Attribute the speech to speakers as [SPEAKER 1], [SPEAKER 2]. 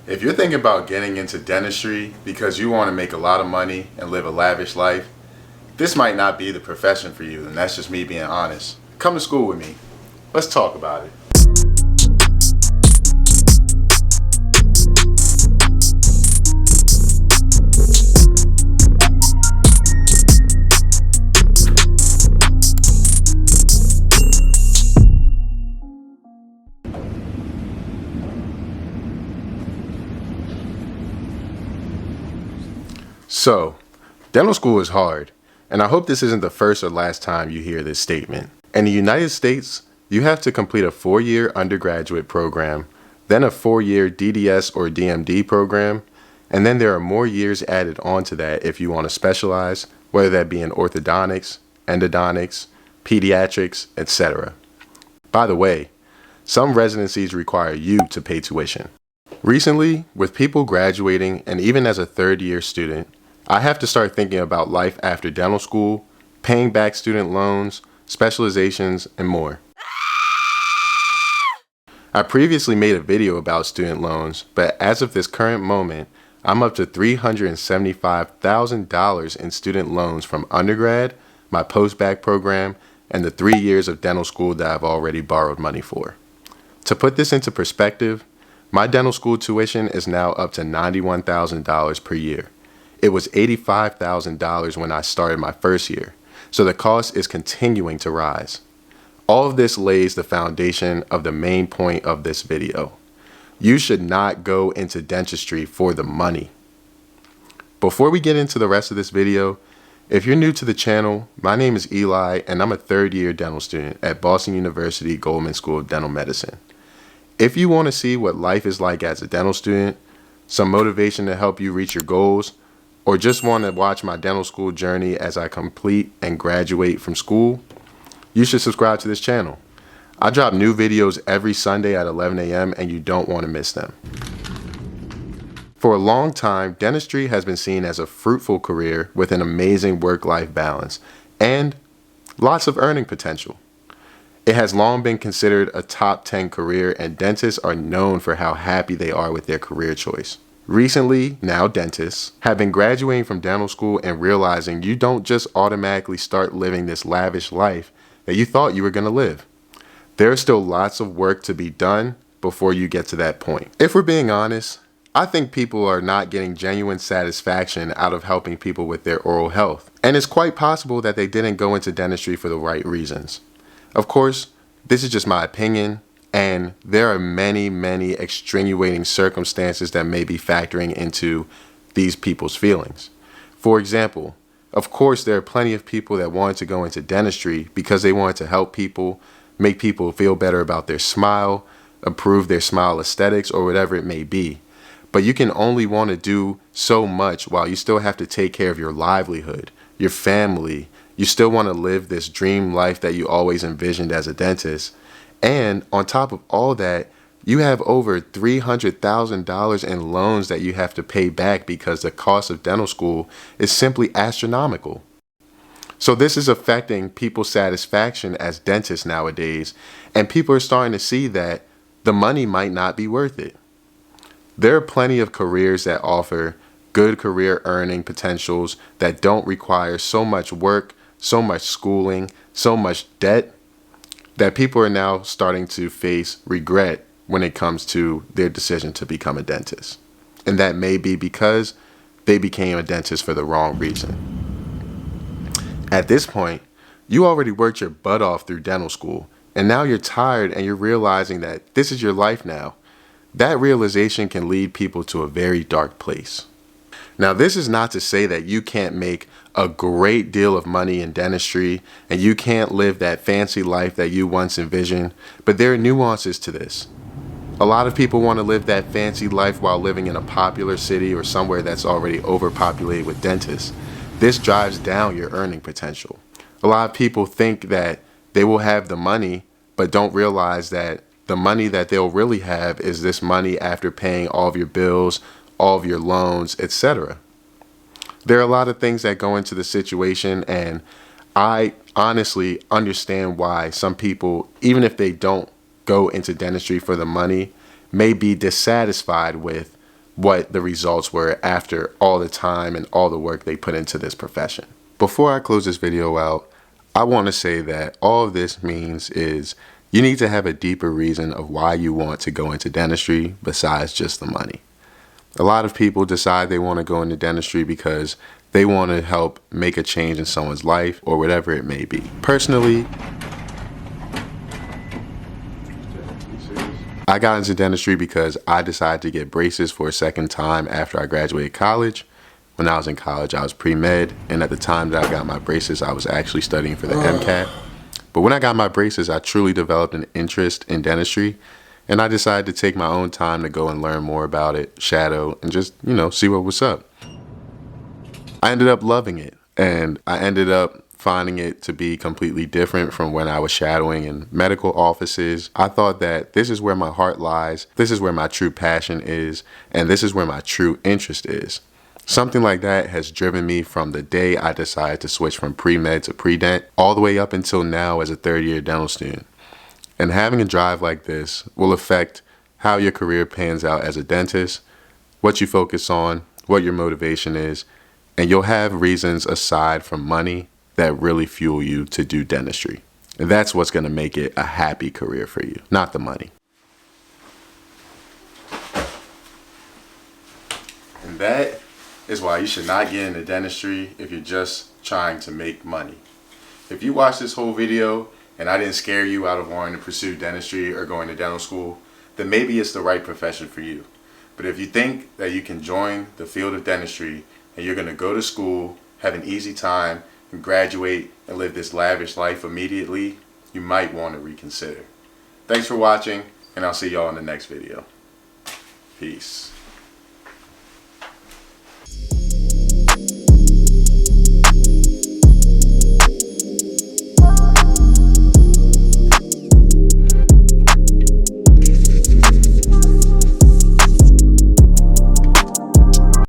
[SPEAKER 1] If you're thinking about getting into dentistry because you want to make a lot of money and live a lavish life, this might not be the profession for you, and that's just me being honest. Come to school with me. Let's talk about it. So, dental school is hard, and I hope this isn't the first or last time you hear this statement. In the United States, you have to complete a 4-year undergraduate program, then a 4-year DDS or DMD program, and then there are more years added onto that if you want to specialize, whether that be in orthodontics, endodontics, pediatrics, etc. By the way, some residencies require you to pay tuition. Recently, with people graduating and even as a third-year student, I have to start thinking about life after dental school, paying back student loans, specializations, and more. I previously made a video about student loans, but as of this current moment, I'm up to $375,000 in student loans from undergrad, my post-bacc program, and the 3 years of dental school that I've already borrowed money for. To put this into perspective, my dental school tuition is now up to $91,000 per year. It was $85,000 when I started my first year, so the cost is continuing to rise. All of this lays the foundation of the main point of this video. You should not go into dentistry for the money. Before we get into the rest of this video, if you're new to the channel, my name is Eli and I'm a third-year dental student at Boston University Goldman School of Dental Medicine. If you want to see what life is like as a dental student, some motivation to help you reach your goals, or just want to watch my dental school journey as I complete and graduate from school, you should subscribe to this channel. I drop new videos every Sunday at 11 a.m. and you don't want to miss them. For a long time, dentistry has been seen as a fruitful career with an amazing work-life balance and lots of earning potential. It has long been considered a top 10 career, and dentists are known for how happy they are with their career choice. Recently, now dentists have been graduating from dental school and realizing you don't just automatically start living this lavish life that you thought you were going to live. There's still lots of work to be done before you get to that point. If we're being honest, I think people are not getting genuine satisfaction out of helping people with their oral health. And it's quite possible that they didn't go into dentistry for the right reasons. Of course, this is just my opinion, and there are many, many extenuating circumstances that may be factoring into these people's feelings. For example, of course, there are plenty of people that wanted to go into dentistry because they wanted to help people, make people feel better about their smile, improve their smile aesthetics, or whatever it may be. But you can only want to do so much while you still have to take care of your livelihood, your family. You still want to live this dream life that you always envisioned as a dentist. And on top of all that, you have over $300,000 in loans that you have to pay back because the cost of dental school is simply astronomical. So this is affecting people's satisfaction as dentists nowadays, and people are starting to see that the money might not be worth it. There are plenty of careers that offer good career earning potentials that don't require so much work, so much schooling, so much debt, that people are now starting to face regret when it comes to their decision to become a dentist. And that may be because they became a dentist for the wrong reason. At this point, you already worked your butt off through dental school, and now you're tired and you're realizing that this is your life now. That realization can lead people to a very dark place. Now, this is not to say that you can't make a great deal of money in dentistry and you can't live that fancy life that you once envisioned, but there are nuances to this. A lot of people want to live that fancy life while living in a popular city or somewhere that's already overpopulated with dentists. This drives down your earning potential. A lot of people think that they will have the money, but don't realize that the money that they'll really have is this money after paying all of your bills, all of your loans, etc. There are a lot of things that go into the situation, and I honestly understand why some people, even if they don't go into dentistry for the money, may be dissatisfied with what the results were after all the time and all the work they put into this profession. Before I close this video out, I want to say that all of this means is you need to have a deeper reason of why you want to go into dentistry besides just the money. A lot of people decide they want to go into dentistry because they want to help make a change in someone's life or whatever it may be. Personally, I got into dentistry because I decided to get braces for a second time after I graduated college. When I was in college, I was pre-med, and at the time that I got my braces, I was actually studying for the MCAT. But when I got my braces, I truly developed an interest in dentistry, and I decided to take my own time to go and learn more about it, shadow, and just, see what was up. I ended up loving it, and I ended up finding it to be completely different from when I was shadowing in medical offices. I thought that this is where my heart lies, this is where my true passion is, and this is where my true interest is. Something like that has driven me from the day I decided to switch from pre-med to pre-dent all the way up until now as a third-year dental student. And having a drive like this will affect how your career pans out as a dentist, what you focus on, what your motivation is, and you'll have reasons aside from money that really fuel you to do dentistry. And that's what's going to make it a happy career for you, not the money. And that is why you should not get into dentistry if you're just trying to make money. If you watched this whole video and I didn't scare you out of wanting to pursue dentistry or going to dental school, then maybe it's the right profession for you. But if you think that you can join the field of dentistry and you're going to go to school, have an easy time, and graduate and live this lavish life immediately, you might want to reconsider. Thanks for watching, and I'll see y'all in the next video. Peace.